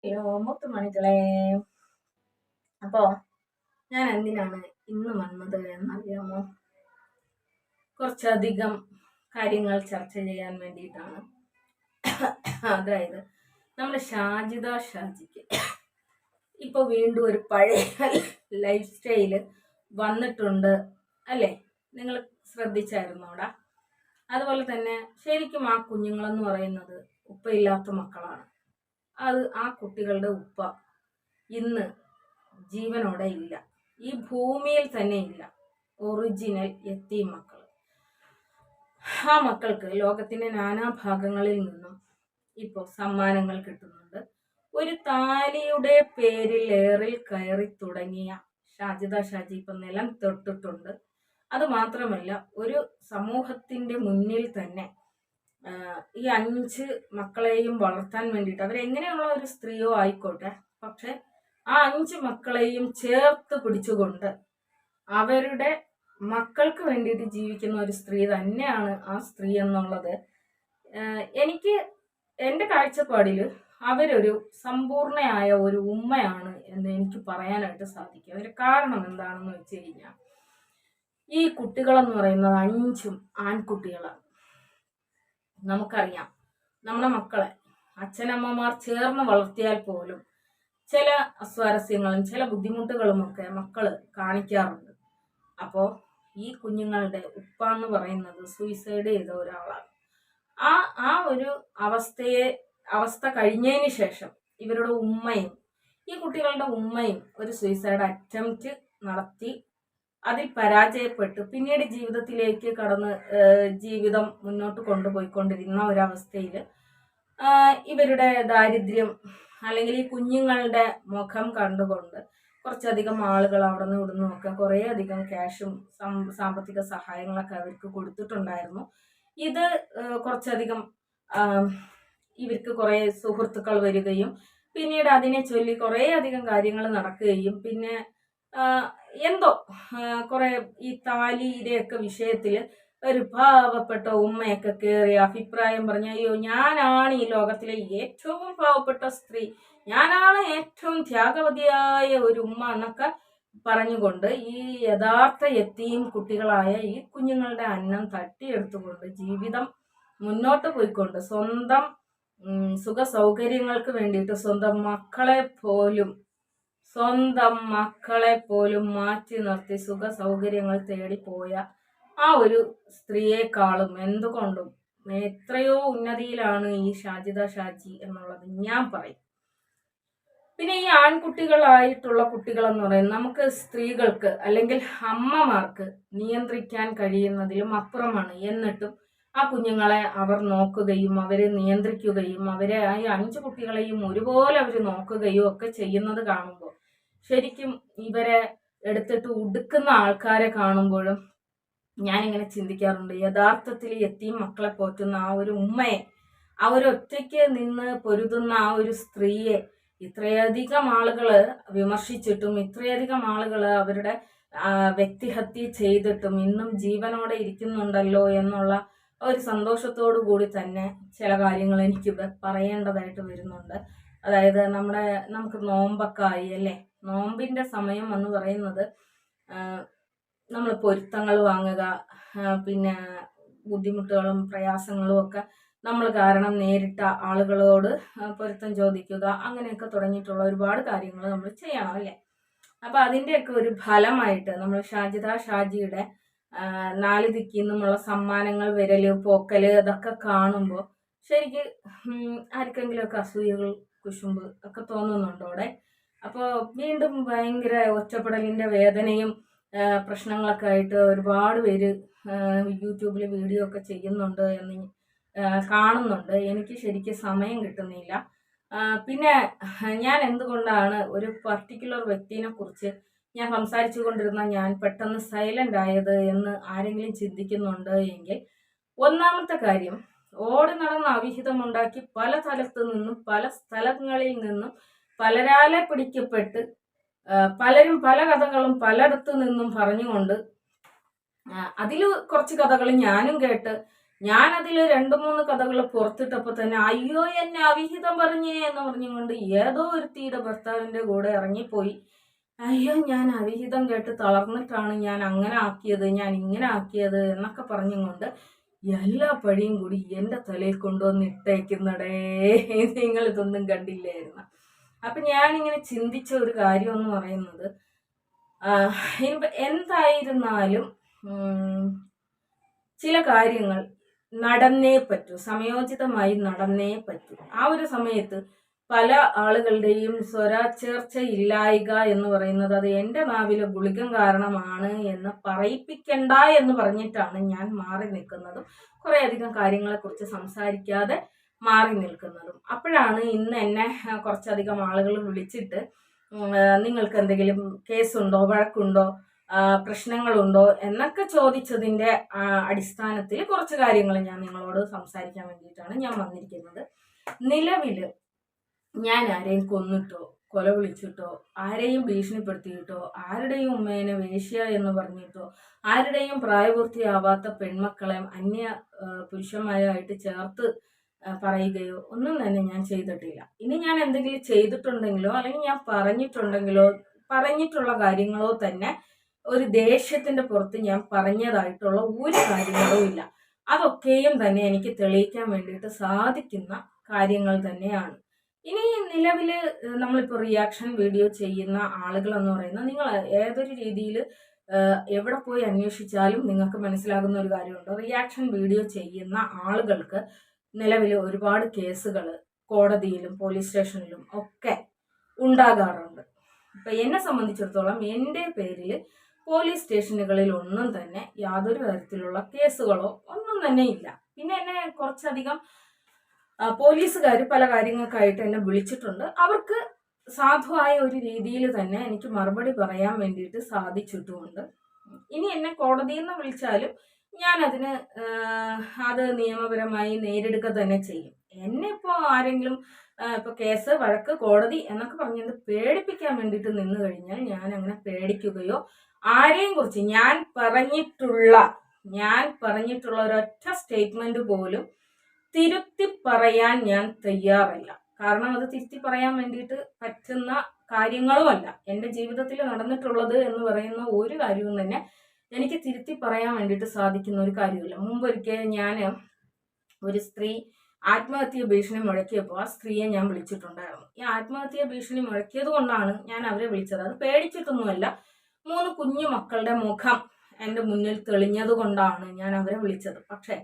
Hello മുത്തുമണികളെ. അപ്പോ ഞാൻ എന്തിനാണ് ഇന്ന് വന്നത് എന്നറിയാമോ? കുറച്ചധികം കാര്യങ്ങൾ ചർച്ച ചെയ്യാൻ വേണ്ടിയിട്ടാണ്. അതായത് നമ്മുടെ ഷാജിക്ക് ഇപ്പൊ വീണ്ടും ഒരു പഴയ ലൈഫ് സ്റ്റൈല് വന്നിട്ടുണ്ട് അല്ലേ? നിങ്ങൾ ശ്രദ്ധിച്ചായിരുന്നോടാ? അതുപോലെ തന്നെ ശരിക്കും ആ കുഞ്ഞുങ്ങളെന്ന് പറയുന്നത് ഉപ്പയില്ലാത്ത മക്കളാണ്. ആ കുട്ടികളുടെ ഉപ്പ ഇന്ന് ജീവനോടെ ഇല്ല, ഈ ഭൂമിയിൽ തന്നെ ഇല്ല. ഒറിജിനൽ യത്തീം മക്കൾ. ആ മക്കൾക്ക് ലോകത്തിന്റെ നാനാഭാഗങ്ങളിൽ നിന്നും ഇപ്പോൾ സമ്മാനങ്ങൾ കിട്ടുന്നുണ്ട്. ഒരു താലിയുടെ പേരിൽ ഏറിൽ കയറി തുടങ്ങിയ ഷാജി ഇപ്പൊ നിലം തൊട്ടിട്ടുണ്ട്. അത് മാത്രമല്ല, ഒരു സമൂഹത്തിന്റെ മുന്നിൽ തന്നെ ഈ 5 മക്കളെയും വളർത്താൻ വേണ്ടിയിട്ട് അവരെങ്ങനെയുള്ള ഒരു സ്ത്രീയോ ആയിക്കോട്ടെ, പക്ഷെ ആ 5 മക്കളെയും ചേർത്ത് പിടിച്ചുകൊണ്ട് അവരുടെ മക്കൾക്ക് വേണ്ടിയിട്ട് ജീവിക്കുന്ന ഒരു സ്ത്രീ തന്നെയാണ് ആ സ്ത്രീ എന്നുള്ളത്. എനിക്ക് എൻ്റെ കാഴ്ചപ്പാടിൽ അവരൊരു സമ്പൂർണയായ ഒരു ഉമ്മയാണ് എന്ന് എനിക്ക് പറയാനായിട്ട് സാധിക്കും. അതിന്റെ കാരണം എന്താണെന്ന് വെച്ച് കഴിഞ്ഞാൽ, ഈ കുട്ടികളെന്ന് പറയുന്നത് 5 ആൺകുട്ടികളാണ്. നമുക്കറിയാം, നമ്മുടെ മക്കളെ അച്ഛനമ്മമാർ ചേർന്ന് വളർത്തിയാൽ പോലും ചില അസ്വാരസ്യങ്ങളും ചില ബുദ്ധിമുട്ടുകളും ഒക്കെ മക്കള് കാണിക്കാറുണ്ട്. അപ്പോ ഈ കുഞ്ഞുങ്ങളുടെ ഉപ്പ എന്ന് പറയുന്നത് സൂയിസൈഡ് ചെയ്ത ഒരാളാണ്. ആ ഒരു അവസ്ഥ കഴിഞ്ഞതിന് ശേഷം ഇവരുടെ ഉമ്മയും ഈ കുട്ടികളുടെ ഉമ്മയും ഒരു സൂയിസൈഡ് അറ്റംപ്റ്റ് നടത്തി അതിൽ പരാജയപ്പെട്ട് പിന്നീട് ജീവിതത്തിലേക്ക് കടന്ന് ജീവിതം മുന്നോട്ട് കൊണ്ടുപോയിക്കൊണ്ടിരുന്ന ഒരവസ്ഥയിൽ ഇവരുടെ ദാരിദ്ര്യം അല്ലെങ്കിൽ ഈ കുഞ്ഞുങ്ങളുടെ മുഖം കണ്ടുകൊണ്ട് കുറച്ചധികം ആളുകൾ അവിടെ നിന്ന് ഇവിടുന്ന് ഒക്കെ കുറേ അധികം ക്യാഷും സാമ്പത്തിക സഹായങ്ങളൊക്കെ അവർക്ക് കൊടുത്തിട്ടുണ്ടായിരുന്നു. ഇത് കുറച്ചധികം ഇവർക്ക് കുറേ സുഹൃത്തുക്കൾ വരികയും പിന്നീട് അതിനെ ചൊല്ലി കുറേ അധികം കാര്യങ്ങൾ നടക്കുകയും പിന്നെ എന്തോ കുറെ ഈ താലിയുടെയൊക്കെ വിഷയത്തിൽ ഒരു പാവപ്പെട്ട ഉമ്മയൊക്കെ കയറി അഭിപ്രായം പറഞ്ഞ, അയ്യോ ഞാനാണ് ഈ ലോകത്തിലെ ഏറ്റവും പാവപ്പെട്ട സ്ത്രീ, ഞാനാണ് ഏറ്റവും ത്യാഗവതിയായ ഒരു ഉമ്മ എന്നൊക്കെ പറഞ്ഞുകൊണ്ട് ഈ യഥാർത്ഥ യത്തീം കുട്ടികളായ ഈ കുഞ്ഞുങ്ങളുടെ അന്നം തട്ടിയെടുത്തുകൊണ്ട് ജീവിതം മുന്നോട്ട് പോയിക്കൊണ്ട് സ്വന്തം സുഖ സൗകര്യങ്ങൾക്ക് വേണ്ടിയിട്ട് സ്വന്തം മക്കളെ പോലും മാറ്റി നിർത്തി സുഖ സൗകര്യങ്ങൾ തേടിപ്പോയ ആ ഒരു സ്ത്രീയെക്കാളും എന്തുകൊണ്ടും എത്രയോ ഉന്നതിയിലാണ് ഈ ഷാജി എന്നുള്ളത് ഞാൻ പറയും. പിന്നെ ഈ ആൺകുട്ടികളായിട്ടുള്ള കുട്ടികൾ എന്ന് പറയുന്നത് നമുക്ക് സ്ത്രീകൾക്ക് അല്ലെങ്കിൽ അമ്മമാർക്ക് നിയന്ത്രിക്കാൻ കഴിയുന്നതിലും അപ്പുറമാണ്. എന്നിട്ടും ആ കുഞ്ഞുങ്ങളെ അവർ നോക്കുകയും അവരെ നിയന്ത്രിക്കുകയും അവരെ ഈ 5 കുട്ടികളെയും ഒരുപോലെ അവർ നോക്കുകയും ഒക്കെ ചെയ്യുന്നത് കാണുമ്പോൾ ശരിക്കും ഇവരെ എടുത്തിട്ട് ഉടുക്കുന്ന ആൾക്കാരെ കാണുമ്പോഴും ഞാനിങ്ങനെ ചിന്തിക്കാറുണ്ട്, യഥാർത്ഥത്തിൽ യത്തീം മക്കളെ പോറ്റുന്ന ആ ഒരു ഉമ്മയെ, ആ ഒരു ഒറ്റയ്ക്ക് നിന്ന് പൊരുതുന്ന ആ ഒരു സ്ത്രീയെ ഇത്രയധികം ആളുകൾ വിമർശിച്ചിട്ടും ഇത്രയധികം ആളുകൾ അവരുടെ വ്യക്തിഹത്യ ചെയ്തിട്ടും ഇന്നും ജീവനോടെ ഇരിക്കുന്നുണ്ടല്ലോ എന്നുള്ള ഒരു സന്തോഷത്തോടു കൂടി തന്നെ ചില കാര്യങ്ങൾ എനിക്ക് പറയേണ്ടതായിട്ട് വരുന്നുണ്ട്. അതായത് നമുക്ക് നോമ്പൊക്കെ ആയി അല്ലേ? നോമ്പിന്റെ സമയം എന്ന് പറയുന്നത് നമ്മൾ പൊരുത്തങ്ങൾ വാങ്ങുക, പിന്നെ ബുദ്ധിമുട്ടുകളും പ്രയാസങ്ങളും ഒക്കെ നമ്മൾ കാരണം നേരിട്ട ആളുകളോട് പൊരുത്തം ചോദിക്കുക, അങ്ങനെയൊക്കെ തുടങ്ങിയിട്ടുള്ള ഒരുപാട് കാര്യങ്ങൾ നമ്മൾ ചെയ്യണം അല്ലേ? അപ്പൊ അതിൻ്റെയൊക്കെ ഒരു ഫലമായിട്ട് നമ്മൾ ഷാജിയുടെ 4 ദിക്കിൽ നിന്നുമുള്ള സമ്മാനങ്ങൾ വരല് പോക്കല് അതൊക്കെ കാണുമ്പോൾ ശരിക്ക് ആർക്കെങ്കിലുമൊക്കെ അസൂയകൾ കുശുമ്പ് ഒക്കെ തോന്നുന്നുണ്ടോ അവിടെ? അപ്പോൾ വീണ്ടും ഭയങ്കര ഒറ്റപ്പെടലിന്റെ വേദനയും പ്രശ്നങ്ങളൊക്കെ ആയിട്ട് ഒരുപാട് പേര് യൂട്യൂബിൽ വീഡിയോ ഒക്കെ ചെയ്യുന്നുണ്ട് എന്ന് കാണുന്നുണ്ട്. എനിക്ക് ശരിക്കും സമയം കിട്ടുന്നില്ല. പിന്നെ ഞാൻ എന്തുകൊണ്ടാണ് ഒരു പർട്ടിക്കുലർ വ്യക്തിനെ കുറിച്ച് ഞാൻ സംസാരിച്ചു കൊണ്ടിരുന്ന ഞാൻ പെട്ടെന്ന് സൈലന്റ് ആയത് എന്ന് ആരെങ്കിലും ചിന്തിക്കുന്നുണ്ട് എങ്കിൽ, ഒന്നാമത്തെ കാര്യം, ഓടി നടന്ന് അവിഹിതമുണ്ടാക്കി പല സ്ഥലങ്ങളിൽ നിന്നും പലരാലെ പിടിക്കപ്പെട്ട് പലരും പല കഥകളും പലയിടത്തു നിന്നും പറഞ്ഞുകൊണ്ട് അതിൽ കുറച്ച് കഥകൾ ഞാനും കേട്ട് ഞാനതിൽ 2-3 കഥകൾ പുറത്തിട്ടപ്പോൾ തന്നെ അയ്യോ എന്നെ അവിഹിതം പറഞ്ഞേ എന്ന് പറഞ്ഞുകൊണ്ട് ഏതോ ഒരു തീയുടെ ഭർത്താവിൻ്റെ കൂടെ ഇറങ്ങിപ്പോയി. അയ്യോ ഞാൻ അവിഹിതം കേട്ട് തളർന്നിട്ടാണ് ഞാൻ അങ്ങനെ ആക്കിയത്, ഞാൻ ഇങ്ങനെ ആക്കിയത് എന്നൊക്കെ പറഞ്ഞുകൊണ്ട് എല്ലാ പഴിയും കൂടി എൻ്റെ തലയിൽ കൊണ്ടുവന്ന് ഇട്ടേക്കുന്നടേ. നിങ്ങൾ ഇതൊന്നും കണ്ടില്ലായിരുന്നു. അപ്പം ഞാനിങ്ങനെ ചിന്തിച്ച ഒരു കാര്യം എന്ന് പറയുന്നത്, എന്തായിരുന്നാലും ചില കാര്യങ്ങൾ നടന്നേ പറ്റൂ, സമയോചിതമായി നടന്നേ പറ്റൂ. ആ ഒരു സമയത്ത് പല ആളുകളുടെയും സ്വരച്ചേർച്ച ഇല്ലായിക എന്ന് പറയുന്നത് അത് എൻ്റെ നാവിലെ ഗുളികം കാരണമാണ് എന്ന് പറയിപ്പിക്കണ്ട എന്ന് പറഞ്ഞിട്ടാണ് ഞാൻ മാറി നിൽക്കുന്നതും കുറേയധികം കാര്യങ്ങളെക്കുറിച്ച് സംസാരിക്കാതെ മാറി നിൽക്കുന്നതും. അപ്പോഴാണ് ഇന്ന് എന്നെ കുറച്ചധികം ആളുകൾ വിളിച്ചിട്ട് നിങ്ങൾക്ക് എന്തെങ്കിലും കേസുണ്ടോ, വഴക്കുണ്ടോ, പ്രശ്നങ്ങളുണ്ടോ എന്നൊക്കെ ചോദിച്ചതിൻ്റെ അടിസ്ഥാനത്തിൽ കുറച്ച് കാര്യങ്ങൾ ഞാൻ നിങ്ങളോട് സംസാരിക്കാൻ വേണ്ടിയിട്ടാണ് ഞാൻ വന്നിരിക്കുന്നത്. നിലവിൽ ഞാൻ ആരെയും കൊന്നിട്ടോ കൊല വിളിച്ചിട്ടോ ആരെയും ഭീഷണിപ്പെടുത്തിയിട്ടോ ആരുടെയും ഉമ്മേനെ വേശ്യ എന്ന് പറഞ്ഞിട്ടോ ആരുടെയും പ്രായപൂർത്തിയാവാത്ത പെൺമക്കളെ അന്യ പുരുഷന്മാരായിട്ട് ചേർത്ത് പറയുകയോ ഒന്നും തന്നെ ഞാൻ ചെയ്തിട്ടില്ല. ഇനി ഞാൻ എന്തെങ്കിലും ചെയ്തിട്ടുണ്ടെങ്കിലോ അല്ലെങ്കിൽ ഞാൻ പറഞ്ഞിട്ടുള്ള കാര്യങ്ങളോ തന്നെ ഒരു ദേഷ്യത്തിന്റെ പുറത്ത് ഞാൻ പറഞ്ഞതായിട്ടുള്ള ഒരു കാര്യങ്ങളും ഇല്ല. അതൊക്കെയും തന്നെ എനിക്ക് തെളിയിക്കാൻ വേണ്ടിയിട്ട് സാധിക്കുന്ന കാര്യങ്ങൾ തന്നെയാണ്. ഇനി നിലവിൽ നമ്മളിപ്പോൾ റിയാക്ഷൻ വീഡിയോ ചെയ്യുന്ന ആളുകൾ എന്ന് പറയുന്നത്, നിങ്ങൾ ഏതൊരു രീതിയിൽ എവിടെ പോയി അന്വേഷിച്ചാലും നിങ്ങൾക്ക് മനസ്സിലാകുന്ന ഒരു കാര്യമുണ്ട്. റിയാക്ഷൻ വീഡിയോ ചെയ്യുന്ന ആളുകൾക്ക് നിലവിൽ ഒരുപാട് കേസുകൾ കോടതിയിലും പോലീസ് സ്റ്റേഷനിലും ഒക്കെ ഉണ്ടാകാറുണ്ട്. ഇപ്പം എന്നെ സംബന്ധിച്ചിടത്തോളം എൻ്റെ പേരിൽ പോലീസ് സ്റ്റേഷനുകളിൽ ഒന്നും തന്നെ യാതൊരു തരത്തിലുള്ള കേസുകളോ ഒന്നും തന്നെ ഇല്ല. പിന്നെ എന്നെ കുറച്ചധികം പോലീസുകാർ പല കാര്യങ്ങൾക്കായിട്ട് എന്നെ വിളിച്ചിട്ടുണ്ട്. അവർക്ക് സാധുവായ ഒരു രീതിയിൽ തന്നെ എനിക്ക് മറുപടി പറയാൻ വേണ്ടിയിട്ട് സാധിച്ചിട്ടുമുണ്ട്. ഇനി എന്നെ കോടതിയിൽ നിന്ന് വിളിച്ചാലും ഞാൻ അതിന് അത് നിയമപരമായി നേരിടുക തന്നെ ചെയ്യും. എന്നെ ഇപ്പോൾ ആരെങ്കിലും ഇപ്പോൾ കേസ്, വഴക്ക്, കോടതി എന്നൊക്കെ പറഞ്ഞത് പേടിപ്പിക്കാൻ വേണ്ടിയിട്ട് നിന്ന് കഴിഞ്ഞാൽ ഞാൻ അങ്ങനെ പേടിക്കുകയോ ആരെയും കുറിച്ച് ഞാൻ പറഞ്ഞിട്ടുള്ള ഒരൊറ്റ സ്റ്റേറ്റ്മെന്റ് പോലും തിരുത്തി പറയാൻ ഞാൻ തയ്യാറല്ല. കാരണം അത് തിരുത്തി പറയാൻ വേണ്ടിയിട്ട് പറ്റുന്ന കാര്യങ്ങളുമല്ല. എൻ്റെ ജീവിതത്തിൽ നടന്നിട്ടുള്ളത് എന്ന് പറയുന്ന ഒരു കാര്യവും തന്നെ എനിക്ക് തിരുത്തി പറയാൻ വേണ്ടിയിട്ട് സാധിക്കുന്ന ഒരു കാര്യമില്ല. മുമ്പൊരിക്കൽ ഞാൻ ഒരു സ്ത്രീ ആത്മഹത്യ ഭീഷണി മുഴക്കിയപ്പോൾ ആ സ്ത്രീയെ ഞാൻ വിളിച്ചിട്ടുണ്ടായിരുന്നു. ഈ ആത്മഹത്യ ഭീഷണി മുഴക്കിയത് കൊണ്ടാണ് ഞാൻ അവരെ വിളിച്ചത്. അത് പേടിച്ചിട്ടൊന്നുമല്ല. 3 കുഞ്ഞു മക്കളുടെ മുഖം എൻ്റെ മുന്നിൽ തെളിഞ്ഞത് കൊണ്ടാണ് ഞാൻ അവരെ വിളിച്ചത്. പക്ഷേ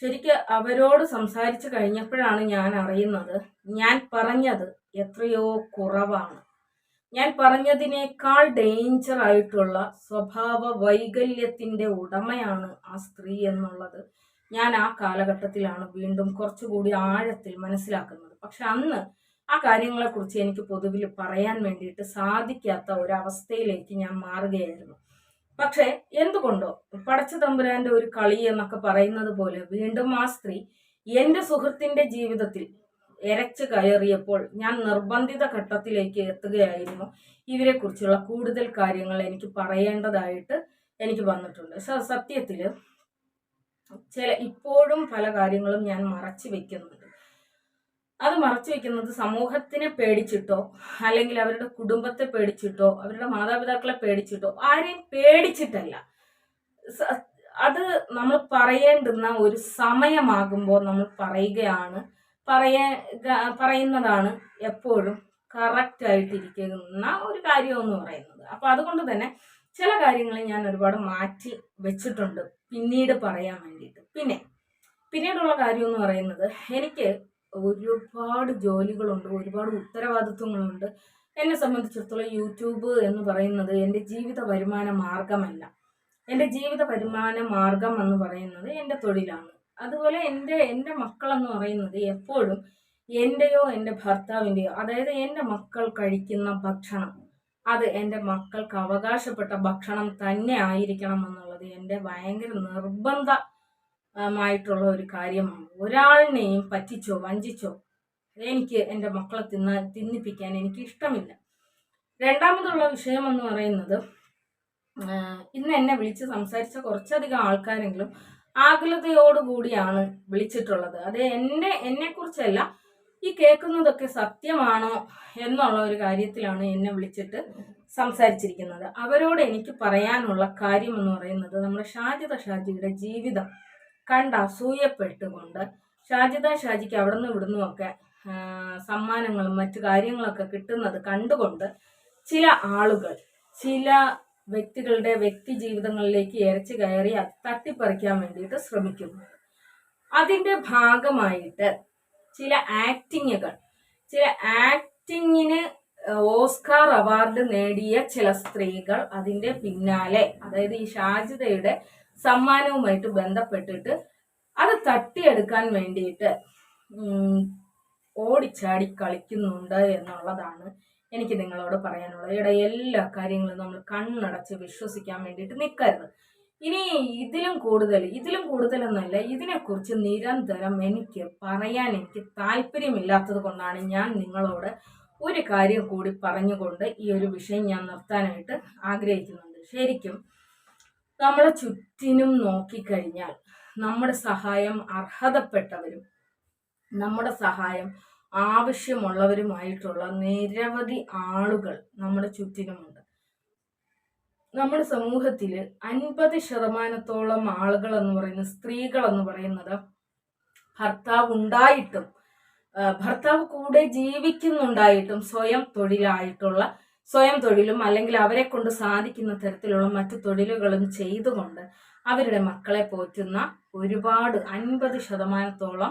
ശരിക്ക് അവരോട് സംസാരിച്ചു കഴിഞ്ഞപ്പോഴാണ് ഞാൻ അറിയുന്നത് ഞാൻ പറഞ്ഞത് എത്രയോ കുറവാണ്. ഞാൻ പറഞ്ഞതിനേക്കാൾ ഡേഞ്ചർ ആയിട്ടുള്ള സ്വഭാവ വൈകല്യത്തിൻ്റെ ഉടമയാണ് ആ സ്ത്രീ എന്നുള്ളത് ഞാൻ ആ കാലഘട്ടത്തിലാണ് വീണ്ടും കുറച്ചുകൂടി ആഴത്തിൽ മനസ്സിലാക്കുന്നത്. പക്ഷെ അന്ന് ആ കാര്യങ്ങളെക്കുറിച്ച് എനിക്ക് പൊതുവിൽ പറയാൻ വേണ്ടിയിട്ട് സാധിക്കാത്ത ഒരവസ്ഥയിലേക്ക് ഞാൻ മാറുകയായിരുന്നു. പക്ഷെ എന്തുകൊണ്ടോ പടച്ച തമ്പുരാന്റെ ഒരു കളി എന്നൊക്കെ പറയുന്നത് പോലെ വീണ്ടും ആ സ്ത്രീ എൻ്റെ സുഹൃത്തിന്റെ ജീവിതത്തിൽ എരച്ചു കയറിയപ്പോൾ ഞാൻ നിർബന്ധിത ഘട്ടത്തിലേക്ക് എത്തുകയായിരുന്നു. ഇവരെ കുറിച്ചുള്ള കൂടുതൽ കാര്യങ്ങൾ എനിക്ക് പറയേണ്ടതായിട്ട് എനിക്ക് വന്നിട്ടുണ്ട്. സത്യത്തിൽ ഇപ്പോഴും പല കാര്യങ്ങളും ഞാൻ മറച്ചു വെക്കുന്നുണ്ട്. അത് മറച്ചു വെക്കുന്നത് സമൂഹത്തിനെ പേടിച്ചിട്ടോ അല്ലെങ്കിൽ അവരുടെ കുടുംബത്തെ പേടിച്ചിട്ടോ അവരുടെ മാതാപിതാക്കളെ പേടിച്ചിട്ടോ ആരെയും പേടിച്ചിട്ടല്ല. അത് നമ്മൾ പറയേണ്ടുന്ന ഒരു സമയമാകുമ്പോൾ നമ്മൾ പറയുന്നതാണ് എപ്പോഴും കറക്റ്റ് ആയിട്ടിരിക്കുന്ന ഒരു കാര്യം എന്ന് പറയുന്നത്. അപ്പൊ അതുകൊണ്ട് തന്നെ ചില കാര്യങ്ങൾ ഞാൻ ഒരുപാട് മാറ്റി വെച്ചിട്ടുണ്ട് പിന്നീട് പറയാൻ വേണ്ടിയിട്ട്. പിന്നീടുള്ള കാര്യം എന്ന് പറയുന്നത്, എനിക്ക് ഒരുപാട് ജോലികളുണ്ട്, ഒരുപാട് ഉത്തരവാദിത്വങ്ങളുണ്ട്. എന്നെ സംബന്ധിച്ചിടത്തോളം യൂട്യൂബ് എന്ന് പറയുന്നത് എൻ്റെ ജീവിത വരുമാന മാർഗമല്ല. എൻ്റെ ജീവിത വരുമാന മാർഗം എന്ന് പറയുന്നത് എൻ്റെ തൊഴിലാണ്. അതുപോലെ എൻ്റെ മക്കളെന്ന് പറയുന്നത് എപ്പോഴും എൻ്റെയോ എൻ്റെ ഭർത്താവിൻ്റെയോ, അതായത് എൻ്റെ മക്കൾ കഴിക്കുന്ന ഭക്ഷണം അത് എൻ്റെ മക്കൾക്ക് അവകാശപ്പെട്ട ഭക്ഷണം തന്നെ ആയിരിക്കണം എന്നുള്ളത് എൻ്റെ ഭയങ്കര നിർബന്ധമായിട്ടുള്ള ഒരു കാര്യമാണ്. ഒരാളിനെയും പറ്റിച്ചോ വഞ്ചിച്ചോ എനിക്ക് എൻ്റെ മക്കളെ തിന്നിപ്പിക്കാൻ എനിക്ക് ഇഷ്ടമില്ല. രണ്ടാമതുള്ള വിഷയം എന്ന് പറയുന്നത്, ഇന്ന് എന്നെ വിളിച്ച് സംസാരിച്ച കുറച്ചധികം ആൾക്കാരെങ്കിലും ആകുലതയോടുകൂടിയാണ് വിളിച്ചിട്ടുള്ളത്. അത് എന്നെ കുറിച്ചല്ല, ഈ കേൾക്കുന്നതൊക്കെ സത്യമാണോ എന്നുള്ള ഒരു കാര്യത്തിലാണ് എന്നെ വിളിച്ചിട്ട് സംസാരിച്ചിരിക്കുന്നത്. അവരോട് എനിക്ക് പറയാനുള്ള കാര്യം എന്ന് പറയുന്നത്, നമ്മുടെ ഷാജിദ ഷാജിയുടെ ജീവിതം കണ്ട് അസൂയപ്പെട്ടുകൊണ്ട് ഷാജിദ ഷാജിക്ക് അവിടുന്ന് ഇവിടുന്നുമൊക്കെ സമ്മാനങ്ങളും മറ്റു കാര്യങ്ങളൊക്കെ കിട്ടുന്നത് കണ്ടുകൊണ്ട് ചില ആളുകൾ ചില വ്യക്തികളുടെ വ്യക്തി ജീവിതങ്ങളിലേക്ക് ഇരച്ചു കയറി തട്ടിപ്പറിക്കാൻ വേണ്ടിയിട്ട് ശ്രമിക്കുന്നു. അതിന്റെ ഭാഗമായിട്ട് ചില ആക്ടിങ്ങിന് ഓസ്കാർ അവാർഡ് നേടിയ ചില സ്ത്രീകൾ അതിന്റെ പിന്നാലെ, അതായത് ഈ ഷാജിദയുടെ സമ്മാനവുമായിട്ട് ബന്ധപ്പെട്ടിട്ട് അത് തട്ടിയെടുക്കാൻ വേണ്ടിയിട്ട് ഓടിച്ചാടി കളിക്കുന്നുണ്ട് എന്നുള്ളതാണ് എനിക്ക് നിങ്ങളോട് പറയാനുള്ളത്. ഇവിടെ എല്ലാ കാര്യങ്ങളും നമ്മൾ കണ്ണടച്ച് വിശ്വസിക്കാൻ വേണ്ടിയിട്ട് നിൽക്കരുത്. ഇനി ഇതിലും കൂടുതൽ എന്നല്ല, ഇതിനെക്കുറിച്ച് നിരന്തരം എനിക്ക് താല്പര്യമില്ലാത്തത് കൊണ്ടാണ് ഞാൻ നിങ്ങളോട് ഒരു കാര്യം കൂടി പറഞ്ഞുകൊണ്ട് ഈ ഒരു വിഷയം ഞാൻ നിർത്താനായിട്ട് ആഗ്രഹിക്കുന്നുണ്ട്. ശരിക്കും നമ്മളെ ചുറ്റിനും നോക്കിക്കഴിഞ്ഞാൽ നമ്മുടെ സഹായം അർഹതപ്പെട്ടവരും നമ്മുടെ സഹായം ആവശ്യമുള്ളവരുമായിട്ടുള്ള നിരവധി ആളുകൾ നമ്മുടെ ചുറ്റിനുമുണ്ട്. നമ്മുടെ സമൂഹത്തിൽ 50% ആളുകൾ എന്ന് പറയുന്നത്, സ്ത്രീകൾ എന്ന് പറയുന്നത്, ഭർത്താവ് കൂടെ ജീവിക്കുന്നുണ്ടായിട്ടും സ്വയം തൊഴിലും അല്ലെങ്കിൽ അവരെ കൊണ്ട് സാധിക്കുന്ന തരത്തിലുള്ള മറ്റു തൊഴിലുകളും ചെയ്തുകൊണ്ട് അവരുടെ മക്കളെ പോറ്റുന്ന ഒരുപാട് 50%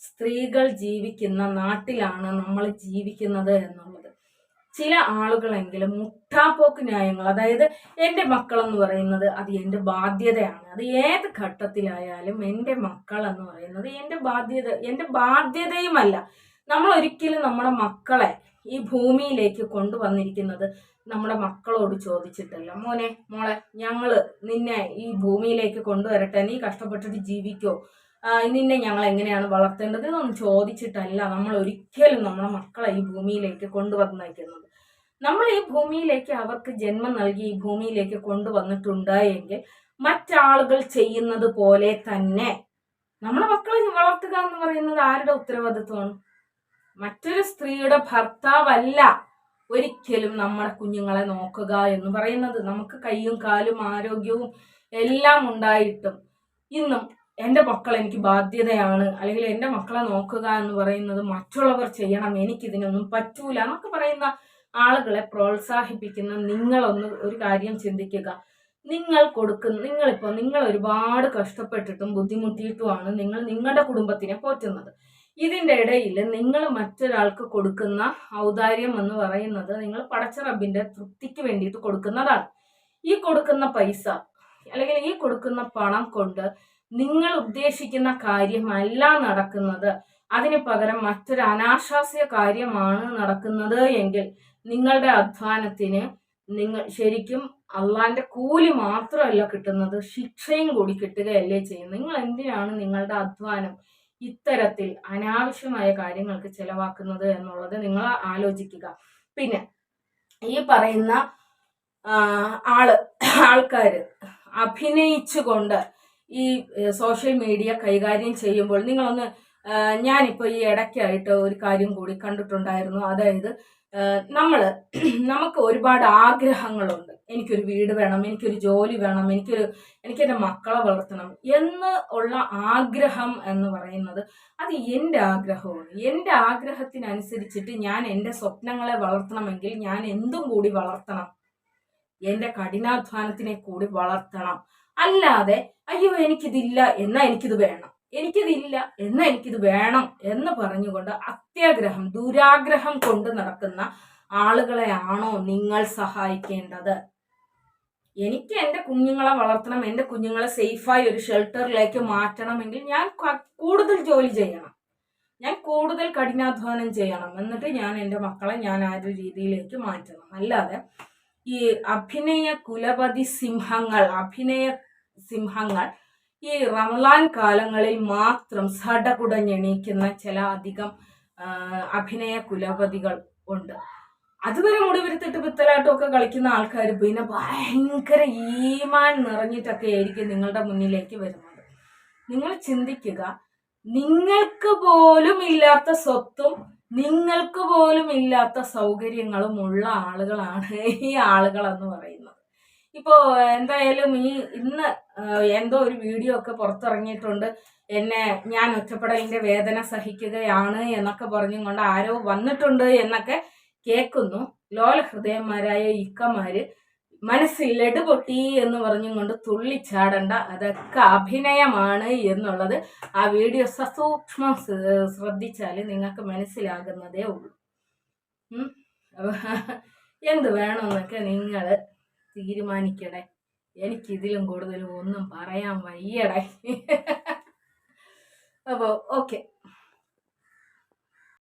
സ്ത്രീകൾ ജീവിക്കുന്ന നാട്ടിലാണ് നമ്മൾ ജീവിക്കുന്നത് എന്നുള്ളത്. ചില ആളുകളെങ്കിലും മുട്ടാപ്പോക്ക് ന്യായങ്ങൾ, അതായത് എൻ്റെ മക്കൾ എന്ന് പറയുന്നത് അത് എൻ്റെ ബാധ്യതയാണ്, അത് ഏത് ഘട്ടത്തിലായാലും എൻ്റെ മക്കൾ എന്ന് പറയുന്നത് എൻ്റെ ബാധ്യതയുമല്ല. നമ്മൾ ഒരിക്കലും നമ്മുടെ മക്കളെ ഈ ഭൂമിയിലേക്ക് കൊണ്ടുവന്നിരിക്കുന്നത് നമ്മുടെ മക്കളോട് ചോദിച്ചിട്ടല്ല. മോളെ ഞങ്ങള് നിന്നെ ഈ ഭൂമിയിലേക്ക് കൊണ്ടുവരട്ടെ, നീ കഷ്ടപ്പെട്ടിട്ട് ജീവിക്കോ, നിന്നെ ഞങ്ങൾ എങ്ങനെയാണ് വളർത്തേണ്ടത് എന്നൊന്നും ചോദിച്ചിട്ടല്ല നമ്മൾ ഒരിക്കലും നമ്മുടെ മക്കളെ ഈ ഭൂമിയിലേക്ക് കൊണ്ടുവന്നേക്കുന്നത്. നമ്മൾ ഈ ഭൂമിയിലേക്ക് അവർക്ക് ജന്മം നൽകി ഈ ഭൂമിയിലേക്ക് കൊണ്ടുവന്നിട്ടുണ്ട് എങ്കിൽ മറ്റാളുകൾ ചെയ്യുന്നത് പോലെ തന്നെ നമ്മുടെ മക്കളെ വളർത്തുക എന്ന് പറയുന്നത് ആരുടെ ഉത്തരവാദിത്വമാണ്? മറ്റൊരു സ്ത്രീയുടെ ഭർത്താവല്ല ഒരിക്കലും നമ്മുടെ കുഞ്ഞുങ്ങളെ നോക്കുക എന്ന് പറയുന്നത്. നമുക്ക് കൈയും കാലും ആരോഗ്യവും എല്ലാം ഉണ്ടായിട്ടും ഇന്നും എൻ്റെ മക്കൾ എനിക്ക് ബാധ്യതയാണ്, അല്ലെങ്കിൽ എൻ്റെ മക്കളെ നോക്കുക എന്ന് പറയുന്നത് മറ്റുള്ളവർ ചെയ്യണം, എനിക്കിതിനൊന്നും പറ്റൂല എന്നൊക്കെ പറയുന്ന ആളുകളെ പ്രോത്സാഹിപ്പിക്കുന്ന നിങ്ങളൊന്ന് ഒരു കാര്യം ചിന്തിക്കുക. നിങ്ങൾ ഒരുപാട് കഷ്ടപ്പെട്ടിട്ടും ബുദ്ധിമുട്ടിയിട്ടുമാണ് നിങ്ങൾ നിങ്ങളുടെ കുടുംബത്തിനെ പോറ്റുന്നത്. ഇതിൻ്റെ ഇടയിൽ നിങ്ങൾ മറ്റൊരാൾക്ക് കൊടുക്കുന്ന ഔദാര്യം എന്ന് പറയുന്നത് നിങ്ങൾ പടച്ച റബ്ബിന്റെ തൃപ്തിക്ക് വേണ്ടിയിട്ട് കൊടുക്കുന്നതാണ്. ഈ കൊടുക്കുന്ന പൈസ അല്ലെങ്കിൽ ഈ കൊടുക്കുന്ന പണം കൊണ്ട് നിങ്ങൾ ഉദ്ദേശിക്കുന്ന കാര്യമല്ല നടക്കുന്നത്, അതിന് പകരം മറ്റൊരു അനാശാസ്യ കാര്യമാണ് നടക്കുന്നത് എങ്കിൽ നിങ്ങളുടെ അധ്വാനത്തിന് ശരിക്കും അള്ളാന്റെ കൂലി മാത്രമല്ല കിട്ടുന്നത്, ശിക്ഷയും കൂടി കിട്ടുകയല്ലേ ചെയ്യുന്നത്. നിങ്ങൾ എന്തിനാണ് നിങ്ങളുടെ അധ്വാനം ഇത്തരത്തിൽ അനാവശ്യമായ കാര്യങ്ങൾക്ക് ചെലവാക്കുന്നത് എന്നുള്ളത് നിങ്ങൾ ആലോചിക്കുക. പിന്നെ ഈ പറയുന്ന ആൾക്കാര് അഭിനയിച്ചുകൊണ്ട് ഈ സോഷ്യൽ മീഡിയ കൈകാര്യം ചെയ്യുമ്പോൾ നിങ്ങളൊന്ന്, ഞാനിപ്പോൾ ഈ ഇടയ്ക്കായിട്ട് ഒരു കാര്യം കൂടി കണ്ടിട്ടുണ്ടായിരുന്നു. അതായത് നമുക്ക് ഒരുപാട് ആഗ്രഹങ്ങളുണ്ട്. എനിക്കൊരു വീട് വേണം, എനിക്കൊരു ജോലി വേണം, എനിക്ക് എൻ്റെ മക്കളെ വളർത്തണം എന്ന് ഉള്ള ആഗ്രഹം എന്ന് പറയുന്നത് അത് എൻ്റെ ആഗ്രഹമാണ്. എൻ്റെ ആഗ്രഹത്തിനനുസരിച്ചിട്ട് ഞാൻ എൻ്റെ സ്വപ്നങ്ങളെ വളർത്തണമെങ്കിൽ ഞാൻ എന്തും കൂടി വളർത്തണം, എൻ്റെ കഠിനാധ്വാനത്തിനെ കൂടി വളർത്തണം. അല്ലാതെ അയ്യോ എനിക്കിതില്ല എന്നാ എനിക്കിത് വേണം, എനിക്കിതില്ല എന്നാ എനിക്കിത് വേണം എന്ന് പറഞ്ഞുകൊണ്ട് അത്യാഗ്രഹം ദുരാഗ്രഹം കൊണ്ട് നടക്കുന്ന ആളുകളെയാണോ നിങ്ങൾ സഹായിക്കേണ്ടത്? എനിക്ക് എൻ്റെ കുഞ്ഞുങ്ങളെ വളർത്തണം, എൻ്റെ കുഞ്ഞുങ്ങളെ സേഫായി ഒരു ഷെൽട്ടറിലേക്ക് മാറ്റണമെങ്കിൽ ഞാൻ കൂടുതൽ ജോലി ചെയ്യണം, ഞാൻ കൂടുതൽ കഠിനാധ്വാനം ചെയ്യണം, എന്നിട്ട് ഞാൻ എൻ്റെ മക്കളെ ഞാൻ ആ ഒരു രീതിയിലേക്ക് മാറ്റണം. അല്ലാതെ ഈ അഭിനയ സിംഹങ്ങൾ ഈ റമളാൻ കാലങ്ങളിൽ മാത്രം സടകുടഞ്ഞെണീക്കുന്ന ചില അധികം അഭിനയ കുലപതികൾ ഉണ്ട്. അതുവരെ മുടിവരുത്തിട്ട് പിത്തലാട്ടമൊക്കെ കളിക്കുന്ന ആൾക്കാർ പിന്നെ ഭയങ്കര ഈമാൻ നിറഞ്ഞിട്ടൊക്കെ ആയിരിക്കും നിങ്ങളുടെ മുന്നിലേക്ക് വരുന്നത്. നിങ്ങൾ ചിന്തിക്കുക, നിങ്ങൾക്ക് പോലും ഇല്ലാത്ത സ്വത്തും നിങ്ങൾക്ക് പോലും ഇല്ലാത്ത സൗകര്യങ്ങളും ഉള്ള ആളുകളാണ് ഈ ആളുകൾ എന്ന് പറയുന്നത്. ഇപ്പോ എന്തായാലും ഇന്ന് എന്തോ ഒരു വീഡിയോ ഒക്കെ പുറത്തിറങ്ങിയിട്ടുണ്ട്. ഞാൻ ഒറ്റപ്പെടലിന്റെ വേദന സഹിക്കുകയാണ് എന്നൊക്കെ പറഞ്ഞും കൊണ്ട് ആരോ വന്നിട്ടുണ്ട് എന്നൊക്കെ കേൾക്കുന്നു. ലോല ഹൃദയന്മാരായ ഇക്കമാര് മനസ്സിൽ ലഡുപൊട്ടി എന്ന് പറഞ്ഞും കൊണ്ട് തുള്ളിച്ചാടണ്ട, അതൊക്കെ അഭിനയമാണ് എന്നുള്ളത് ആ വീഡിയോ സസൂക്ഷ്മം ശ്രദ്ധിച്ചാൽ നിങ്ങൾക്ക് മനസ്സിലാകുന്നതേ ഉള്ളൂ. എന്ത് വേണമെന്നൊക്കെ നിങ്ങൾ തീരുമാനിക്കടേ. എനിക്കിതിലും കൂടുതലും ഒന്നും പറയാൻ വയ്യടേ. അപ്പോൾ ഓക്കെ.